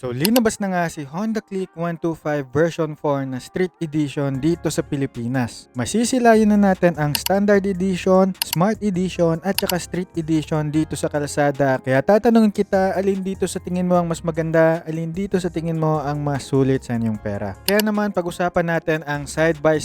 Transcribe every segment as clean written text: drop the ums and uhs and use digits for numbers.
So linabas na nga si Honda Click 125 version 4 na Street Edition dito sa Pilipinas. Masisilayan na natin ang Standard Edition, Smart Edition at saka Street Edition dito sa kalsada. Kaya tatanungin kita, alin dito sa tingin mo ang mas maganda, alin dito sa tingin mo ang mas sulit sa inyong pera. Kaya naman pag-usapan natin ang side by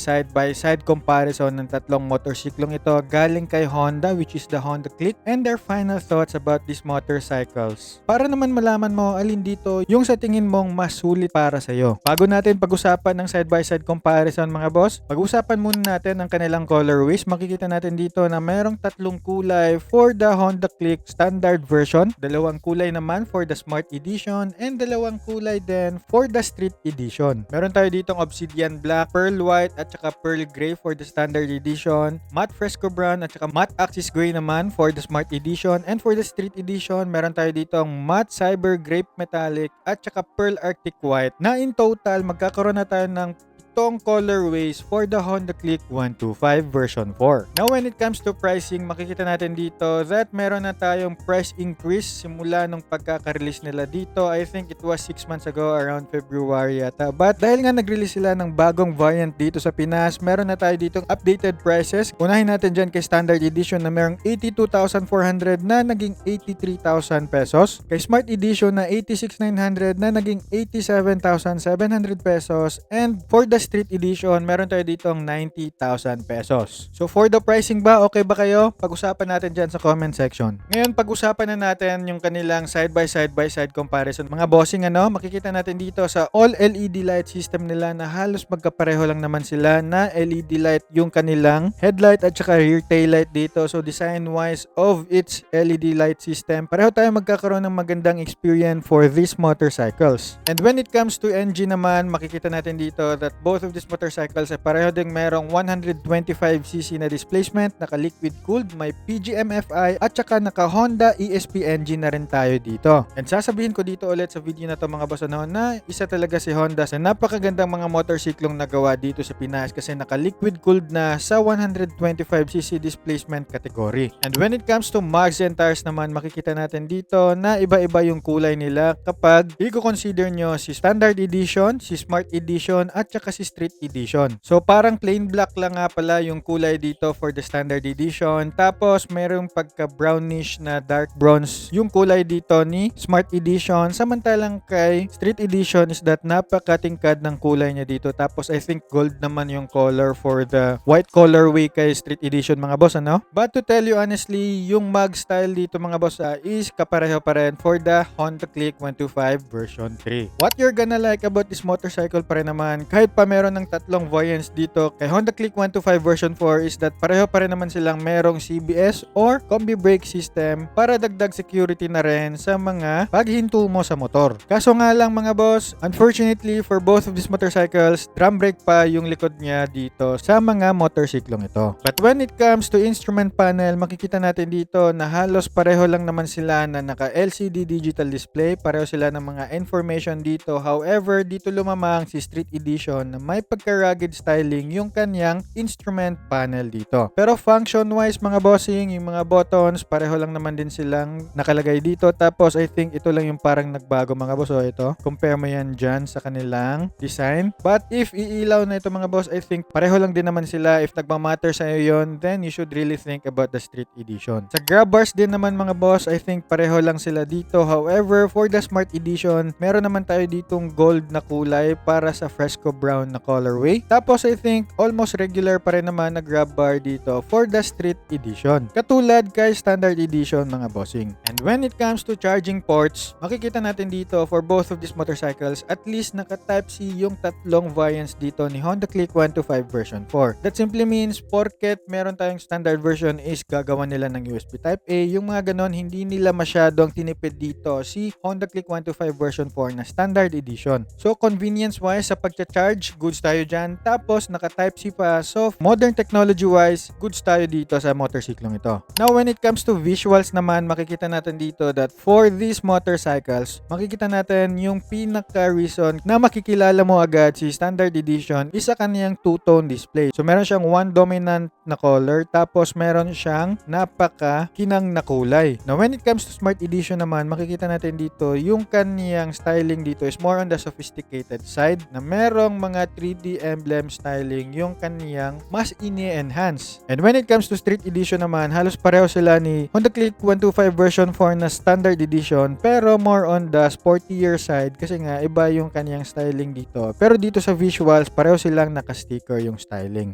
side comparison ng tatlong motorsiklong ito galing kay Honda, which is the Honda Click, and their final thoughts about these motorcycles. Para naman malaman mo alin dito yung sa tingin mong mas sulit para sa'yo. Bago natin pag-usapan ng side-by-side comparison mga boss, pag-usapan muna natin ang kanilang colorways. Makikita natin dito na mayroong tatlong kulay for the Honda Click standard version, dalawang kulay naman for the Smart Edition, and dalawang kulay din for the Street Edition. Meron tayo ditong Obsidian Black, Pearl White, at saka Pearl Gray for the Standard Edition, Matte Fresco Brown, at saka Matte Axis Gray naman for the Smart Edition, and for the Street Edition, meron tayo ditong Matte Cyber Grape Metallic at saka Pearl Arctic White, na in total magkakaroon na tayo ng itong colorways for the Honda Click 125 version 4. Now when it comes to pricing, makikita natin dito that meron na tayong price increase simula nung pagkaka-release nila dito. I think it was 6 months ago, around February yata. But dahil nga nag-release sila ng bagong variant dito sa Pinas, meron na tayo ditong updated prices. Unahin natin dyan kay Standard Edition na merong 82,400 na naging 83,000 pesos. Kay Smart Edition na 86,900 na naging 87,700 pesos. And for the Street Edition, meron tayo ditong 90,000 pesos. So for the pricing ba, okay ba kayo? Pag-usapan natin dyan sa comment section. Ngayon, pag-usapan na natin yung kanilang side by side comparison. Mga bossing, makikita natin dito sa all LED light system nila na halos magkapareho lang naman sila na LED light yung kanilang headlight at saka rear tail light dito. So design wise of its LED light system, pareho tayo magkakaroon ng magandang experience for these motorcycles. And when it comes to engine naman, makikita natin dito that both of these motorcycles ay pareho ding merong 125cc na displacement, naka liquid cooled, may PGM-FI at saka naka Honda ESP engine na rin tayo dito. And sasabihin ko dito ulit sa video na to mga boss na isa talaga si Honda sa napakagandang mga motorsiklong nagawa dito sa Pinas kasi naka liquid cooled na sa 125cc displacement category. And when it comes to mags and tires naman, makikita natin dito na iba-iba yung kulay nila kapag i-consider nyo si Standard Edition, si Smart Edition at saka si Street Edition. So parang plain black lang nga pala yung kulay dito for the Standard Edition. Tapos mayroong pagka brownish na dark bronze yung kulay dito ni Smart Edition. Samantalang kay Street Edition is that napakatingkad ng kulay niya dito. Tapos I think gold naman yung color for the white colorway kay Street Edition mga boss But to tell you honestly, yung mag style dito mga boss is kapareho pa rin for the Honda Click 125 version 3. What you're gonna like about this motorcycle pa rin naman, kahit pa meron ng tatlong variants dito kay Honda Click 125 version 4 is that pareho pa rin naman silang merong CBS or combi brake system para dagdag security na rin sa mga paghinto mo sa motor. Kaso nga lang mga boss, unfortunately for both of these motorcycles, drum brake pa yung likod niya dito sa mga motorsiklong ito. But when it comes to instrument panel, makikita natin dito na halos pareho lang naman sila na naka LCD digital display, pareho sila ng mga information dito. However, dito lumamang si Street Edition na may pagka-rugged styling yung kanyang instrument panel dito. Pero function-wise mga bossing, yung mga buttons, pareho lang naman din silang nakalagay dito. Tapos I think ito lang yung parang nagbago mga boss. Ito, compare mo yan dyan sa kanilang design. But if iilaw na ito mga boss, I think pareho lang din naman sila. If nagmamatter sa'yo yun, then you should really think about the Street Edition. Sa grab bars din naman mga boss, I think pareho lang sila dito. However, for the Smart Edition, meron naman tayo ditong gold na kulay para sa Fresco Brown na colorway. Tapos I think almost regular pa rin naman na grab bar dito for the Street Edition. Katulad kay Standard Edition mga bossing. And when it comes to charging ports, makikita natin dito for both of these motorcycles, at least naka Type-C yung tatlong variants dito ni Honda Click 125 version 4. That simply means porket meron tayong standard version is gagawa nila ng USB Type-A. Yung mga ganon, hindi nila masyadong tinipid dito si Honda Click 125 version 4 na Standard Edition. So convenience wise sa pagcha-charge, goods tayo dyan. Tapos naka Type-C pa. So modern technology wise, goods tayo dito sa motorsiklong ito. Now when it comes to visuals naman, makikita natin dito that for these motorcycles, makikita natin yung pinaka reason na makikilala mo agad si Standard Edition is sa kaniyang two-tone display. So meron siyang one dominant na color, tapos meron siyang napaka kinang na kulay. Now when it comes to Smart Edition naman, makikita natin dito yung kaniyang styling dito is more on the sophisticated side na merong mga 3D emblem styling yung kaniyang mas ini-enhance. And when it comes to Street Edition naman, halos pareho sila ni Honda Click 125 version 4 na Standard Edition, pero more on the sportier side kasi nga iba yung kaniyang styling dito. Pero dito sa visuals, pareho silang naka-sticker yung styling.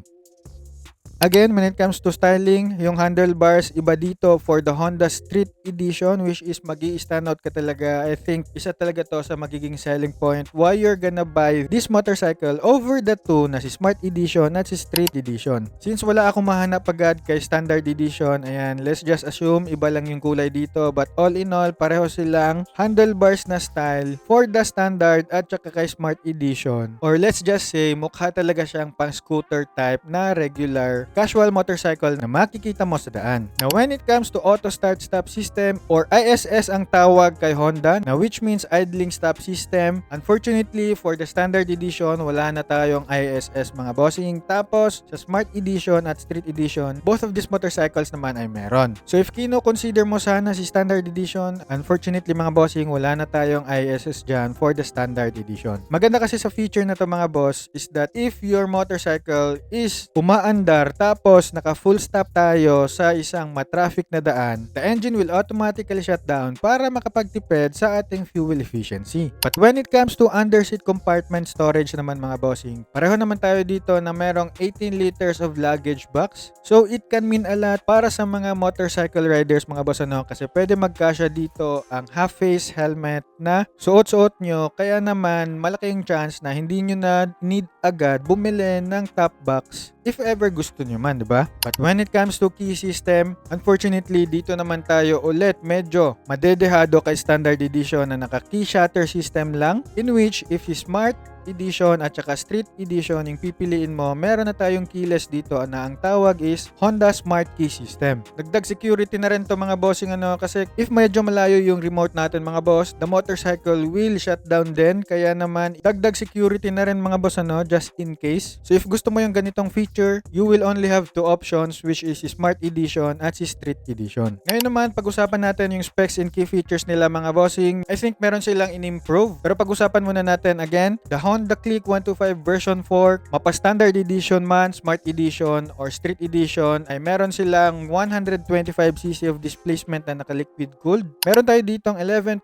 Again, when it comes to styling, yung handlebars, iba dito for the Honda Street Edition, which is magi-stand out ka talaga. I think isa talaga to sa magiging selling point why you're gonna buy this motorcycle over the two na si Smart Edition at si Street Edition. Since wala akong mahanap agad kay Standard Edition, ayan, let's just assume iba lang yung kulay dito. But all in all, pareho silang handlebars na style for the Standard at saka kay Smart Edition. Or let's just say, mukha talaga siyang pang scooter type na regular casual motorcycle na makikita mo sa daan. Now when it comes to auto start stop system or ISS ang tawag kay Honda, na which means idling stop system, unfortunately for the Standard Edition wala na tayong ISS mga bossing. Tapos sa Smart Edition at Street Edition, both of these motorcycles naman ay meron. So if kino-consider mo sana si Standard Edition, unfortunately mga bossing wala na tayong ISS dyan for the Standard Edition. Maganda kasi sa feature na to mga boss is that if your motorcycle is umaandar tapos naka full stop tayo sa isang matraffic na daan, the engine will automatically shut down para makapagtipid sa ating fuel efficiency. But when it comes to underseat compartment storage naman mga bossing, pareho naman tayo dito na merong 18 liters of luggage box. So it can mean a lot para sa mga motorcycle riders mga boss kasi pwede magkasya dito ang half face helmet na suot-suot nyo, kaya naman malaking chance na hindi nyo na need agad bumili ng top box if ever gusto nyo man, diba? But when it comes to key system, unfortunately, dito naman tayo ulit medyo madedehado kay Standard Edition na naka-key shutter system lang, in which if you Smart Edition at saka Street Edition yung pipiliin mo, meron na tayong keyless dito na ang tawag is Honda Smart Key System. Dagdag security na rin to mga bossing kasi if medyo malayo yung remote natin mga boss, the motorcycle will shut down din, kaya naman dagdag security na rin mga boss just in case. So if gusto mo yung ganitong feature, you will only have two options, which is Smart Edition at si Street Edition. Ngayon naman, pag-usapan natin yung specs and key features nila mga bossing. I think meron silang in-improve, pero pag-usapan muna natin again, the Honda Click 125 version 4, mapa Standard Edition man, Smart Edition, or Street Edition, ay meron silang 125cc of displacement na naka-liquid cooled. Meron tayo ditong 11.0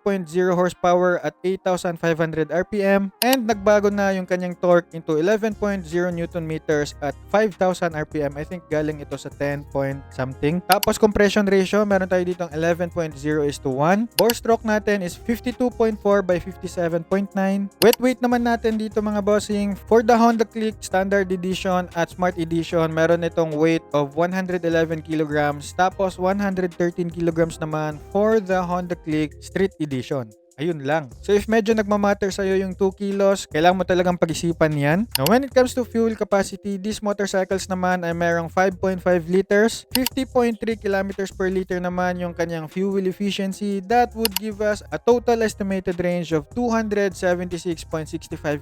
horsepower at 8,500 RPM, and nagbago na yung kanyang torque into 11.0 Newton meters at 5,000 RPM. I think galing ito sa 10 point something. Tapos compression ratio, meron tayo ditong 11.0:1. Bore stroke natin is 52.4 by 57.9. Wet weight naman natin dito mga bossing, for the Honda Click Standard Edition at Smart Edition, meron itong weight of 111 kilograms, tapos 113 kilograms naman for the Honda Click Street Edition. Ayun lang. So if medyo nagmamatter sa'yo yung 2 kilos, kailangan mo talagang pag-isipan yan. Now when it comes to fuel capacity, these motorcycles naman ay merong 5.5 liters, 50.3 kilometers per liter naman yung kanyang fuel efficiency. That would give us a total estimated range of 276.65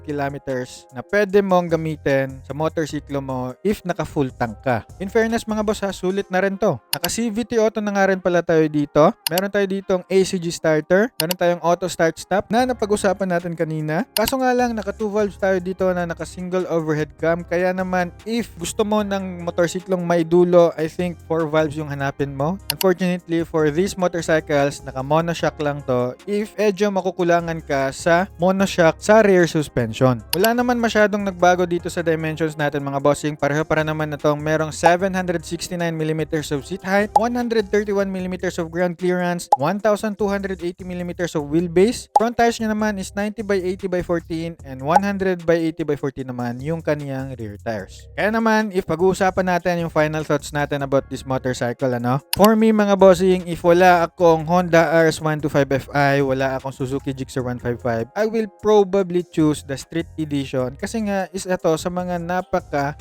kilometers na pwede mong gamitin sa motorsiklo mo if naka full tank ka. In fairness mga boss sulit na rin to. Naka CVT auto na nga rin pala tayo dito. Meron tayo ditong ACG starter. Meron tayong auto start stop na napag-usapan natin kanina. Kaso nga lang, naka 2 valves tayo dito na naka single overhead cam. Kaya naman, if gusto mo ng motorsiklong may dulo, I think 4 valves yung hanapin mo. Unfortunately, for these motorcycles, naka monoshock lang to. If edyo makukulangan ka sa monoshock sa rear suspension. Wala naman masyadong nagbago dito sa dimensions natin mga bossing. Pareho-para naman na tong merong 769mm of seat height, 131mm of ground clearance, 1,280mm of wheelbase, wheelbase. Front tires niya naman is 90 by 80 by 14 and 100 by 80 by 14 naman yung kaniyang rear tires. Kaya naman, if pag-uusapan natin yung final thoughts natin about this motorcycle, for me mga bossing, if wala akong Honda RS125Fi, wala akong Suzuki Gixxer 155, I will probably choose the Street Edition kasi nga is ito sa mga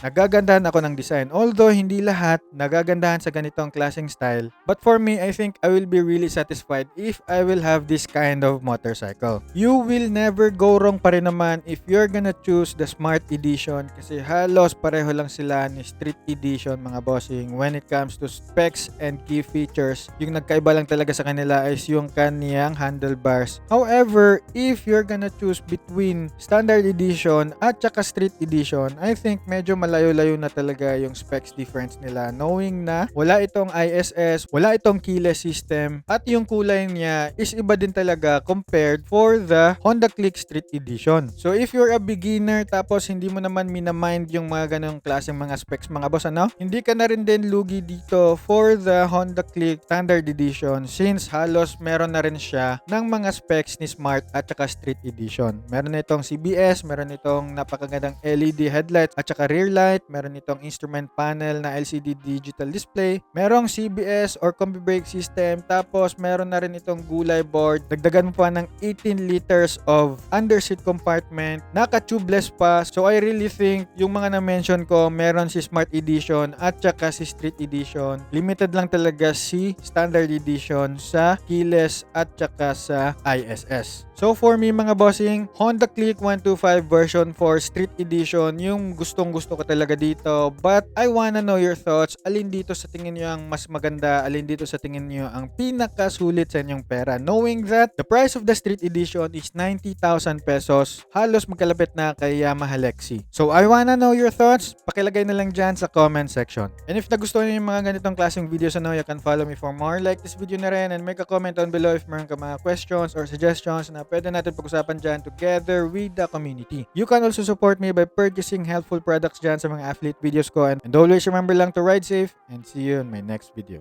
nagagandahan ako ng design. Although hindi lahat nagagandahan sa ganitong klaseng style, but for me, I think I will be really satisfied if I will have this kind of motorcycle. You will never go wrong pa rin naman if you're gonna choose the Smart Edition kasi halos pareho lang sila ni Street Edition mga bossing when it comes to specs and key features. Yung nagkaiba lang talaga sa kanila is yung kaniyang handlebars. However, if you're gonna choose between Standard Edition at saka Street Edition, I think medyo malayo-layo na talaga yung specs difference nila knowing na wala itong ISS, wala itong keyless system at yung kulay niya is iba din talaga compared for the Honda Click Street Edition. So if you're a beginner tapos hindi mo naman minamind yung mga ganong klaseng mga specs mga boss, hindi ka na rin din lugi dito for the Honda Click Standard Edition since halos meron na rin siya ng mga specs ni Smart at saka Street Edition. Meron na itong CBS, meron itong napakagandang LED headlights at saka rear light, meron itong instrument panel na LCD digital display, merong CBS or combi brake system, tapos meron na rin itong gulay board, dagdagan mo pa ng 18 liters of underseat compartment, naka-tubeless pa. So I really think yung mga na-mention ko, meron si Smart Edition at saka si Street Edition. Limited lang talaga si Standard Edition sa keyless at saka sa ISS. So for me mga bossing, Honda Click 125 version 4 Street Edition yung gustong gusto ko talaga dito, but I wanna know your thoughts. Alin dito sa tingin nyo ang mas maganda? Alin dito sa tingin nyo ang pinakasulit sa inyong pera? Knowing that the price of the Street Edition is 90,000 pesos, halos magkalapit na kay Yamaha Lexi. So I wanna know your thoughts. Pakilagay na lang dyan sa comment section. And if nagustuhan nyo yung mga ganitong klaseng videos, you can follow me for more. Like this video na rin and make a comment down below if meron ka mga questions or suggestions na pwede natin pag-usapan dyan together with the community. You can also support me by purchasing helpful products dyan sa mga affiliate videos ko. And always remember lang to ride safe and see you in my next video.